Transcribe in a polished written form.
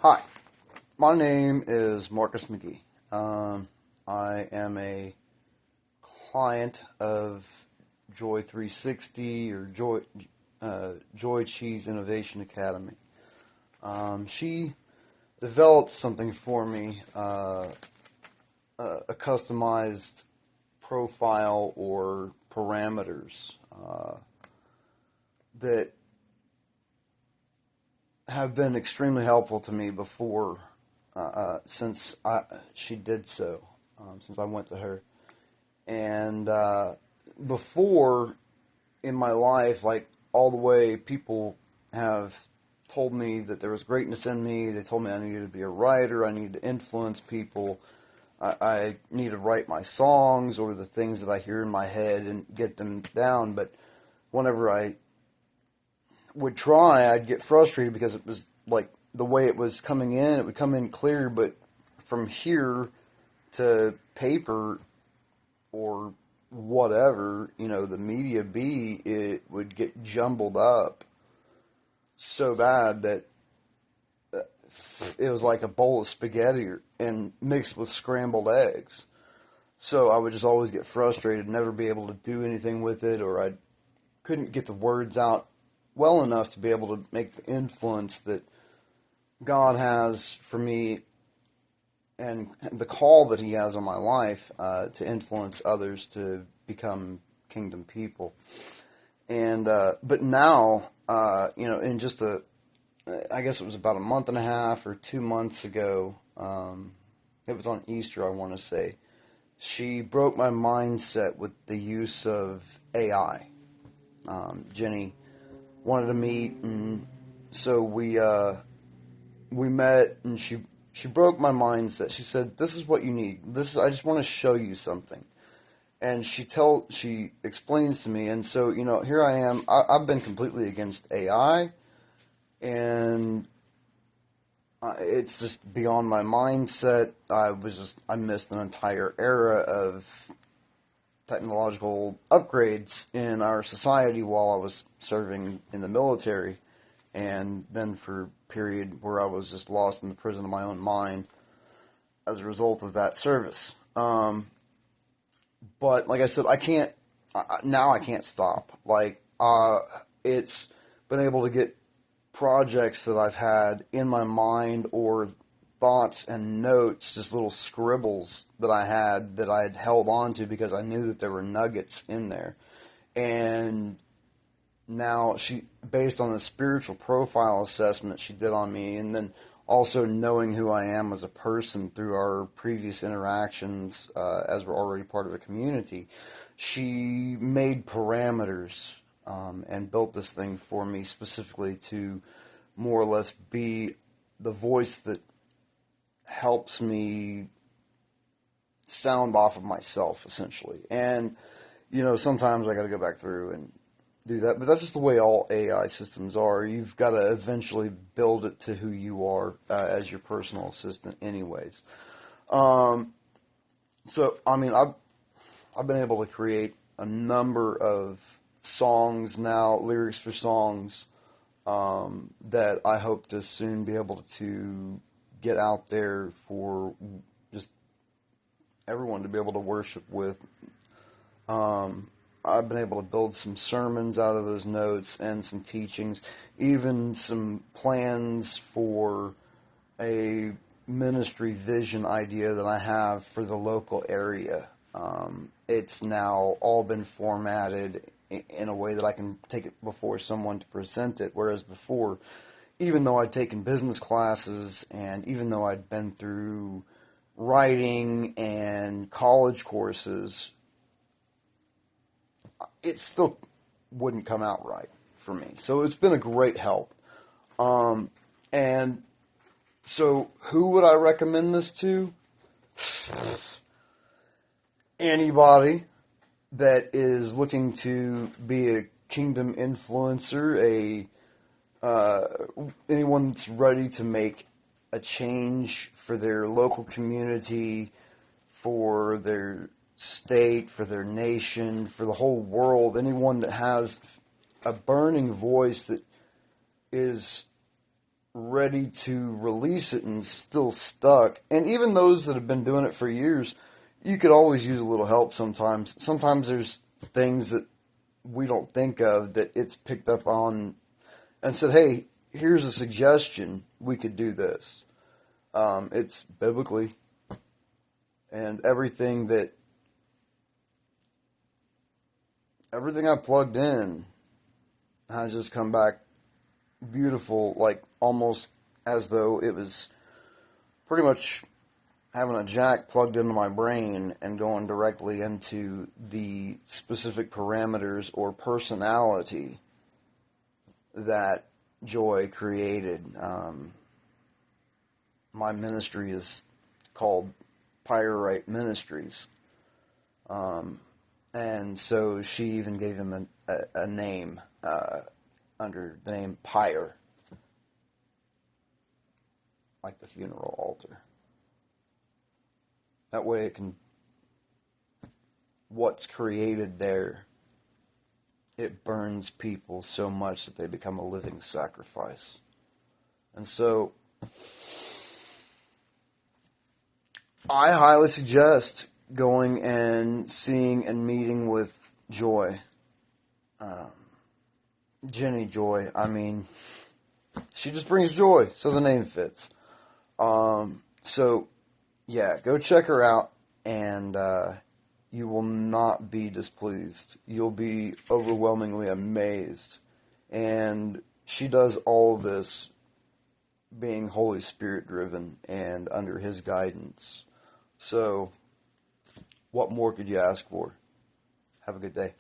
Hi, my name is Marcus McGee. I am a client of Joy360 or Joy Cheese Innovation Academy. She developed something for me, a customized profile or parameters that have been extremely helpful to me before, since she did so, since I went to her. And before in my life, like all the way, people have told me that there was greatness in me. They told me I needed to be a writer. I needed to influence people. I need to write my songs or the things that I hear in my head and get them down. But whenever I would try, I'd get frustrated because it was like the way it was coming in, it would come in clear, but from here to paper or whatever, the media be, it would get jumbled up so bad that it was like a bowl of spaghetti and mixed with scrambled eggs. So I would just always get frustrated, never be able to do anything with it, or I couldn't get the words out well enough to be able to make the influence that God has for me and the call that He has on my life to influence others to become kingdom people. And but now, in just I guess it was about a month and a half or 2 months ago, it was on Easter, I want to say, she broke my mindset with the use of AI. Jenny wanted to meet, and so we met, and she broke my mindset. She said, "This is what you need. I just want to show you something." And she explains to me, and so here I am. I've been completely against AI, and it's just beyond my mindset. I missed an entire era of technological upgrades in our society while I was serving in the military, and then for a period where I was just lost in the prison of my own mind as a result of that service. But like I said, I can't stop. It's been able to get projects that I've had in my mind or thoughts and notes, just little scribbles that I had held on to because I knew that there were nuggets in there. And now based on the spiritual profile assessment she did on me, and then also knowing who I am as a person through our previous interactions, as we're already part of a community, she made parameters and built this thing for me specifically to more or less be the voice that helps me sound off of myself, essentially. And, sometimes I got to go back through and do that, but that's just the way all AI systems are. You've got to eventually build it to who you are as your personal assistant anyways. I've been able to create a number of songs now, lyrics for songs, that I hope to soon be able to get out there for just everyone to be able to worship with. I've been able to build some sermons out of those notes and some teachings, even some plans for a ministry vision idea that I have for the local area. It's now all been formatted in a way that I can take it before someone to present it, whereas before, even though I'd taken business classes and even though I'd been through writing and college courses, it still wouldn't come out right for me. So it's been a great help. And so who would I recommend this to? Anybody that is looking to be a kingdom influencer, anyone that's ready to make a change for their local community, for their state, for their nation, for the whole world, anyone that has a burning voice that is ready to release it and still stuck. And even those that have been doing it for years, you could always use a little help sometimes. Sometimes there's things that we don't think of that it's picked up on and said, hey, here's a suggestion. We could do this. It's biblically. And everything I plugged in has just come back beautiful, like almost as though it was pretty much having a jack plugged into my brain and going directly into the specific parameters or personality that Joy created. My ministry is called Pyreite Ministries. And so she even gave him a name under the name Pyre, like the funeral altar. That way what's created there, it burns people so much that they become a living sacrifice. And so I highly suggest going and seeing and meeting with Joy. Jenny Joy. I mean, she just brings joy, so the name fits. So, yeah, go check her out, and you will not be displeased. You'll be overwhelmingly amazed. And she does all of this being Holy Spirit driven and under His guidance. So, what more could you ask for? Have a good day.